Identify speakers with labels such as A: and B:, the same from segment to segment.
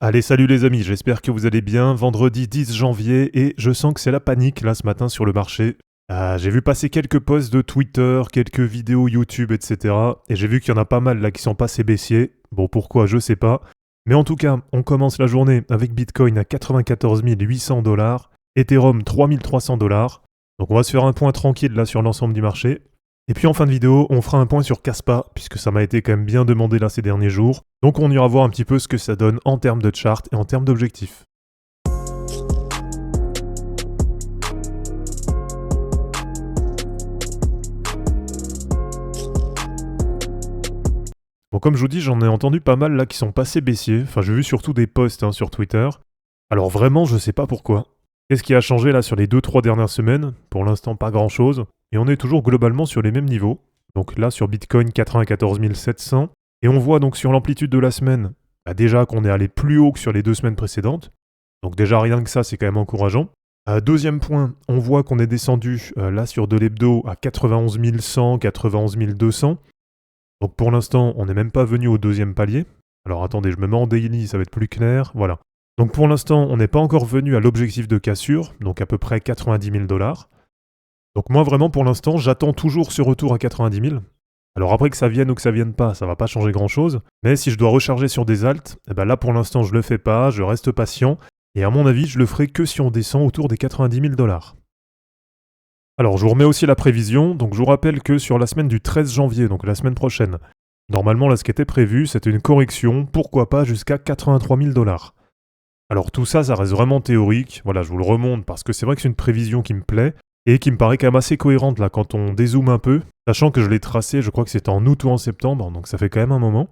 A: Allez, salut les amis, j'espère que vous allez bien. Vendredi 10 janvier et je sens que c'est la panique là ce matin sur le marché. J'ai vu passer quelques posts de Twitter, quelques vidéos YouTube, etc. Et j'ai vu qu'il y en a pas mal là qui sont passés baissiers. Bon, pourquoi, je sais pas. Mais en tout cas, on commence la journée avec Bitcoin à 94 800 $, Ethereum 3300 $. Donc on va se faire un point tranquille là sur l'ensemble du marché. Et puis en fin de vidéo, on fera un point sur Kaspa, puisque ça m'a été quand même bien demandé là ces derniers jours. Donc on ira voir un petit peu ce que ça donne en termes de chart et en termes d'objectifs. Bon, comme je vous dis, j'en ai entendu pas mal là qui sont passés baissiers. Enfin, j'ai vu surtout des posts sur Twitter. Alors vraiment, je sais pas pourquoi. Qu'est-ce qui a changé là sur les 2-3 dernières semaines? Pour l'instant, pas grand-chose. Et on est toujours globalement sur les mêmes niveaux. Donc là, sur Bitcoin, 94 700. Et on voit donc sur l'amplitude de la semaine, déjà qu'on est allé plus haut que sur les 2 semaines précédentes. Donc déjà, rien que ça, c'est quand même encourageant. Deuxième point, on voit qu'on est descendu là sur de l'hebdo à 91 100, 91 200. Donc pour l'instant, on n'est même pas venu au deuxième palier. Alors attendez, je me mets en daily, ça va être plus clair. Voilà. Donc pour l'instant, on n'est pas encore venu à l'objectif de cassure, donc à peu près 90 000 $. Donc moi vraiment pour l'instant, j'attends toujours ce retour à 90 000. Alors après que ça vienne ou que ça vienne pas, ça va pas changer grand chose. Mais si je dois recharger sur des alts, là pour l'instant je le fais pas, je reste patient. Et à mon avis, je le ferai que si on descend autour des 90 000 $. Alors je vous remets aussi la prévision, donc je vous rappelle que sur la semaine du 13 janvier, donc la semaine prochaine, normalement là ce qui était prévu c'était une correction, pourquoi pas jusqu'à 83 000 $. Alors tout ça, ça reste vraiment théorique, voilà je vous le remonte parce que c'est vrai que c'est une prévision qui me plaît, et qui me paraît quand même assez cohérente là quand on dézoome un peu, sachant que je l'ai tracé, je crois que c'était en août ou en septembre, donc ça fait quand même un moment.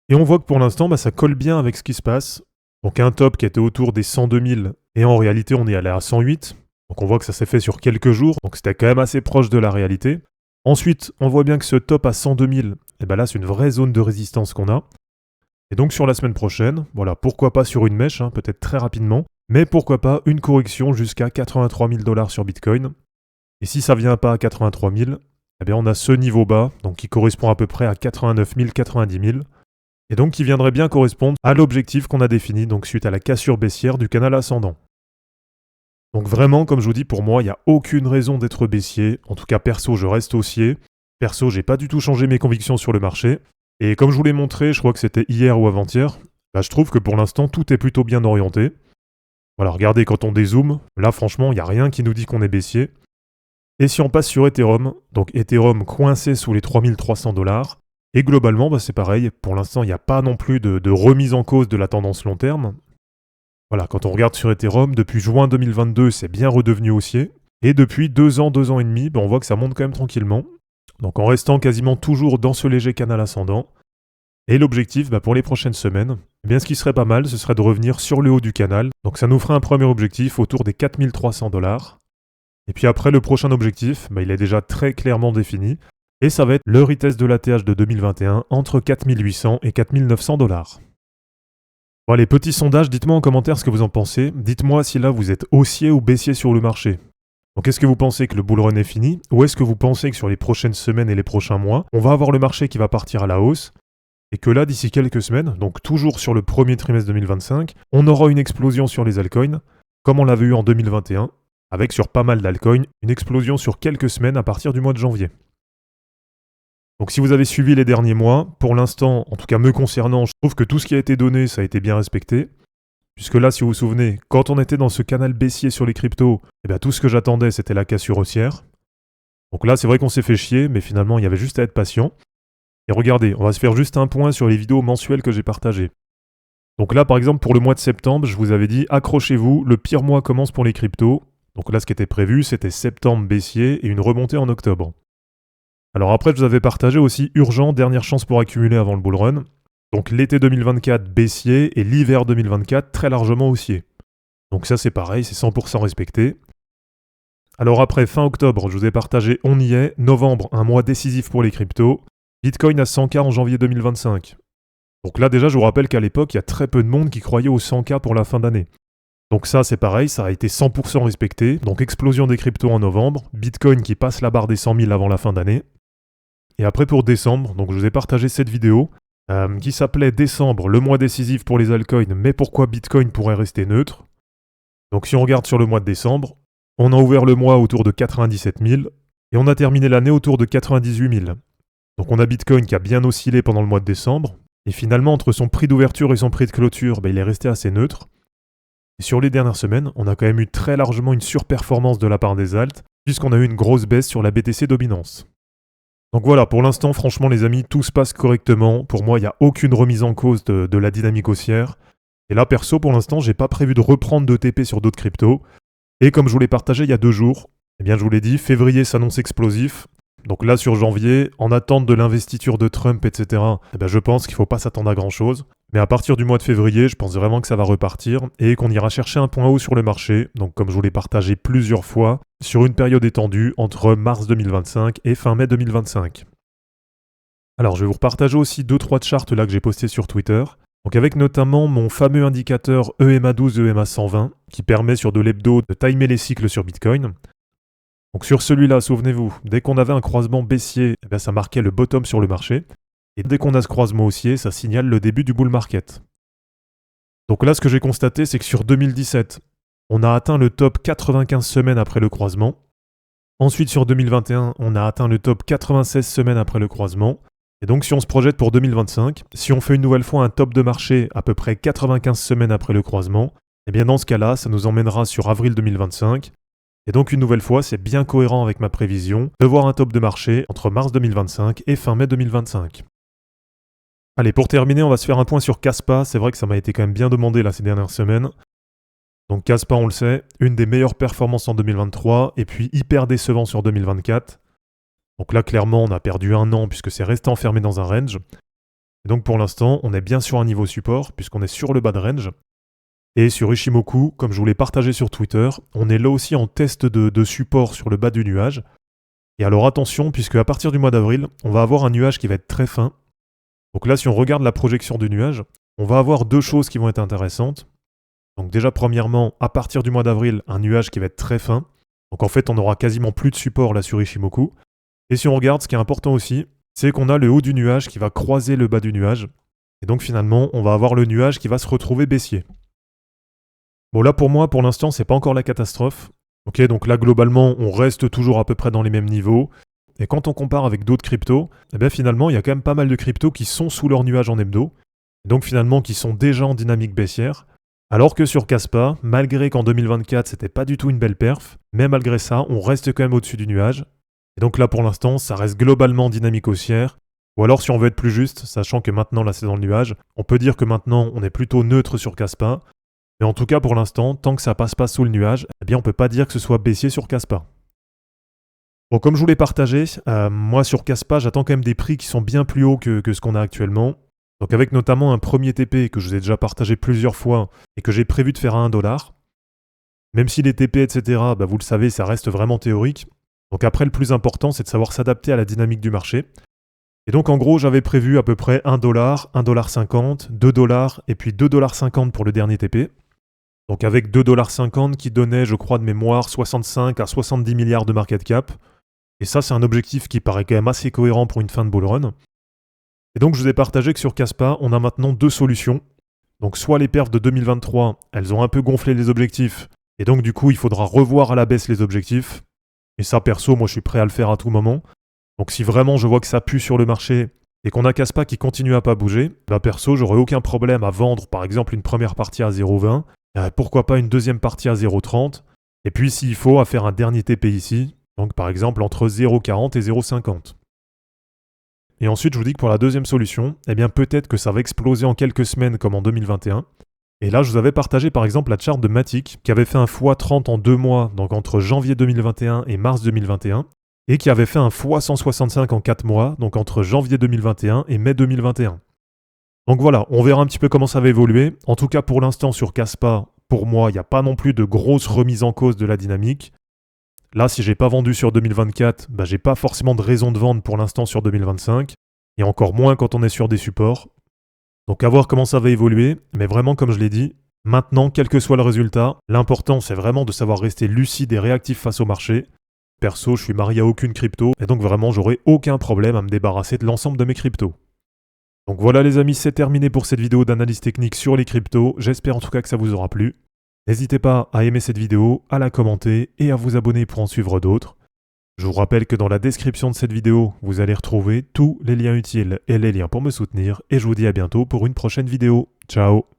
A: Et on voit que pour l'instant, ça colle bien avec ce qui se passe. Donc un top qui était autour des 102 000, et en réalité on est allé à 108. Donc on voit que ça s'est fait sur quelques jours, donc c'était quand même assez proche de la réalité. Ensuite, on voit bien que ce top à 102 000, là c'est une vraie zone de résistance qu'on a. Et donc sur la semaine prochaine, voilà, pourquoi pas sur une mèche, peut-être très rapidement, mais pourquoi pas une correction jusqu'à 83 000 $ sur Bitcoin. Et si ça vient pas à 83 000, on a ce niveau bas, donc qui correspond à peu près à 89 000, 90 000, et donc qui viendrait bien correspondre à l'objectif qu'on a défini, donc suite à la cassure baissière du canal ascendant. Donc vraiment, comme je vous dis, pour moi, il n'y a aucune raison d'être baissier. En tout cas, perso, je reste haussier. Perso, j'ai pas du tout changé mes convictions sur le marché. Et comme je vous l'ai montré, je crois que c'était hier ou avant-hier, je trouve que pour l'instant, tout est plutôt bien orienté. Voilà, regardez, quand on dézoome, là franchement, il n'y a rien qui nous dit qu'on est baissier. Et si on passe sur Ethereum, donc Ethereum coincé sous les 3300 $, et globalement, c'est pareil, pour l'instant, il n'y a pas non plus de remise en cause de la tendance long terme. Voilà, quand on regarde sur Ethereum, depuis juin 2022, c'est bien redevenu haussier. Et depuis 2 ans, 2 ans et demi, on voit que ça monte quand même tranquillement. Donc en restant quasiment toujours dans ce léger canal ascendant. Et l'objectif, pour les prochaines semaines, ce qui serait pas mal, ce serait de revenir sur le haut du canal. Donc ça nous ferait un premier objectif autour des 4300 $. Et puis après, le prochain objectif, il est déjà très clairement défini. Et ça va être le retest de l'ATH de 2021 entre 4800 et 4900 $. Bon, les petits sondages, dites-moi en commentaire ce que vous en pensez. Dites-moi si là vous êtes haussier ou baissier sur le marché. Donc est-ce que vous pensez que le bull run est fini? Ou est-ce que vous pensez que sur les prochaines semaines et les prochains mois, on va avoir le marché qui va partir à la hausse? Et que là, d'ici quelques semaines, donc toujours sur le premier trimestre 2025, on aura une explosion sur les altcoins, comme on l'avait eu en 2021, avec sur pas mal d'altcoins, une explosion sur quelques semaines à partir du mois de janvier. Donc si vous avez suivi les derniers mois, pour l'instant, en tout cas me concernant, je trouve que tout ce qui a été donné, ça a été bien respecté. Puisque là, si vous vous souvenez, quand on était dans ce canal baissier sur les cryptos, tout ce que j'attendais, c'était la cassure haussière. Donc là, c'est vrai qu'on s'est fait chier, mais finalement, il y avait juste à être patient. Et regardez, on va se faire juste un point sur les vidéos mensuelles que j'ai partagées. Donc là, par exemple, pour le mois de septembre, je vous avais dit, accrochez-vous, le pire mois commence pour les cryptos. Donc là, ce qui était prévu, c'était septembre baissier et une remontée en octobre. Alors après, je vous avais partagé aussi urgent, dernière chance pour accumuler avant le bull run. Donc l'été 2024 baissier et l'hiver 2024 très largement haussier. Donc ça c'est pareil, c'est 100% respecté. Alors après, fin octobre, je vous ai partagé on y est, novembre, un mois décisif pour les cryptos, Bitcoin à 100K en janvier 2025. Donc là déjà, je vous rappelle qu'à l'époque, il y a très peu de monde qui croyait aux 100K pour la fin d'année. Donc ça c'est pareil, ça a été 100% respecté. Donc explosion des cryptos en novembre, Bitcoin qui passe la barre des 100 000 avant la fin d'année. Et après pour décembre, donc je vous ai partagé cette vidéo. qui s'appelait décembre, le mois décisif pour les altcoins, mais pourquoi Bitcoin pourrait rester neutre. Donc si on regarde sur le mois de décembre, on a ouvert le mois autour de 97 000 et on a terminé l'année autour de 98 000. Donc on a Bitcoin qui a bien oscillé pendant le mois de décembre, et finalement entre son prix d'ouverture et son prix de clôture, il est resté assez neutre. Et sur les dernières semaines, on a quand même eu très largement une surperformance de la part des alts, puisqu'on a eu une grosse baisse sur la BTC dominance. Donc voilà, pour l'instant, franchement les amis, tout se passe correctement. Pour moi, il n'y a aucune remise en cause de la dynamique haussière. Et là, perso, pour l'instant, j'ai pas prévu de reprendre de TP sur d'autres cryptos. Et comme je vous l'ai partagé il y a 2 jours, eh bien je vous l'ai dit, février s'annonce explosif. Donc là, sur janvier, en attente de l'investiture de Trump, etc., je pense qu'il ne faut pas s'attendre à grand-chose. Mais à partir du mois de février, je pense vraiment que ça va repartir et qu'on ira chercher un point haut sur le marché, donc comme je vous l'ai partagé plusieurs fois, sur une période étendue entre mars 2025 et fin mai 2025. Alors, je vais vous repartager aussi 2-3 charts là que j'ai postés sur Twitter. Donc avec notamment mon fameux indicateur EMA12, EMA120, qui permet sur de l'hebdo de timer les cycles sur Bitcoin. Donc sur celui-là, souvenez-vous, dès qu'on avait un croisement baissier, ça marquait le bottom sur le marché. Et dès qu'on a ce croisement haussier, ça signale le début du bull market. Donc là, ce que j'ai constaté, c'est que sur 2017, on a atteint le top 95 semaines après le croisement. Ensuite, sur 2021, on a atteint le top 96 semaines après le croisement. Et donc si on se projette pour 2025, si on fait une nouvelle fois un top de marché à peu près 95 semaines après le croisement, eh bien dans ce cas-là, ça nous emmènera sur avril 2025. Et donc une nouvelle fois, c'est bien cohérent avec ma prévision de voir un top de marché entre mars 2025 et fin mai 2025. Allez, pour terminer, on va se faire un point sur Kaspa. C'est vrai que ça m'a été quand même bien demandé là ces dernières semaines. Donc Kaspa, on le sait, une des meilleures performances en 2023 et puis hyper décevant sur 2024. Donc là, clairement, on a perdu 1 an puisque c'est resté enfermé dans un range. Et donc pour l'instant, on est bien sur un niveau support puisqu'on est sur le bas de range. Et sur Ishimoku, comme je vous l'ai partagé sur Twitter, on est là aussi en test de support sur le bas du nuage. Et alors attention, puisque à partir du mois d'avril, on va avoir un nuage qui va être très fin. Donc là, si on regarde la projection du nuage, on va avoir 2 choses qui vont être intéressantes. Donc déjà, premièrement, à partir du mois d'avril, un nuage qui va être très fin. Donc en fait, on aura quasiment plus de support là sur Ishimoku. Et si on regarde, ce qui est important aussi, c'est qu'on a le haut du nuage qui va croiser le bas du nuage. Et donc finalement, on va avoir le nuage qui va se retrouver baissier. Bon là pour moi, pour l'instant, c'est pas encore la catastrophe. Ok, donc là globalement, on reste toujours à peu près dans les mêmes niveaux. Et quand on compare avec d'autres cryptos, finalement, il y a quand même pas mal de cryptos qui sont sous leur nuage en hebdo. Et donc finalement, qui sont déjà en dynamique baissière. Alors que sur Kaspa, malgré qu'en 2024, c'était pas du tout une belle perf, mais malgré ça, on reste quand même au-dessus du nuage. Et donc là, pour l'instant, ça reste globalement dynamique haussière. Ou alors, si on veut être plus juste, sachant que maintenant, là, c'est dans le nuage, on peut dire que maintenant, on est plutôt neutre sur Kaspa. Mais en tout cas, pour l'instant, tant que ça passe pas sous le nuage, on peut pas dire que ce soit baissier sur Kaspa. Bon, comme je vous l'ai partagé, moi, sur Kaspa, j'attends quand même des prix qui sont bien plus hauts que ce qu'on a actuellement. Donc avec notamment un premier TP que je vous ai déjà partagé plusieurs fois et que j'ai prévu de faire à 1$. Même si les TP, etc., vous le savez, ça reste vraiment théorique. Donc après, le plus important, c'est de savoir s'adapter à la dynamique du marché. Et donc en gros, j'avais prévu à peu près 1$, 1,50$, 2$ et puis 2,50$ pour le dernier TP. Donc avec 2,50$ qui donnait, je crois de mémoire, 65 à 70 milliards de market cap. Et ça, c'est un objectif qui paraît quand même assez cohérent pour une fin de bull run. Et donc je vous ai partagé que sur Kaspa, on a maintenant 2 solutions. Donc soit les perfs de 2023, elles ont un peu gonflé les objectifs, et donc du coup, il faudra revoir à la baisse les objectifs. Et ça, perso, moi je suis prêt à le faire à tout moment. Donc si vraiment je vois que ça pue sur le marché et qu'on a Kaspa qui continue à pas bouger, perso, j'aurais aucun problème à vendre par exemple une première partie à 0,20, pourquoi pas une deuxième partie à 0,30, et puis s'il faut, à faire un dernier TP ici, donc par exemple entre 0,40 et 0,50. Et ensuite, je vous dis que pour la deuxième solution, peut-être que ça va exploser en quelques semaines comme en 2021. Et là, je vous avais partagé par exemple la charte de Matic, qui avait fait un x30 en 2 mois, donc entre janvier 2021 et mars 2021, et qui avait fait un x165 en 4 mois, donc entre janvier 2021 et mai 2021. Donc voilà, on verra un petit peu comment ça va évoluer. En tout cas, pour l'instant, sur Kaspa, pour moi, il n'y a pas non plus de grosse remise en cause de la dynamique. Là, si j'ai pas vendu sur 2024, j'ai pas forcément de raison de vendre pour l'instant sur 2025, et encore moins quand on est sur des supports. Donc à voir comment ça va évoluer, mais vraiment comme je l'ai dit, maintenant, quel que soit le résultat, l'important c'est vraiment de savoir rester lucide et réactif face au marché. Perso, je suis marié à aucune crypto, et donc vraiment j'aurai aucun problème à me débarrasser de l'ensemble de mes cryptos. Donc voilà les amis, c'est terminé pour cette vidéo d'analyse technique sur les cryptos. J'espère en tout cas que ça vous aura plu. N'hésitez pas à aimer cette vidéo, à la commenter et à vous abonner pour en suivre d'autres. Je vous rappelle que dans la description de cette vidéo, vous allez retrouver tous les liens utiles et les liens pour me soutenir. Et je vous dis à bientôt pour une prochaine vidéo. Ciao!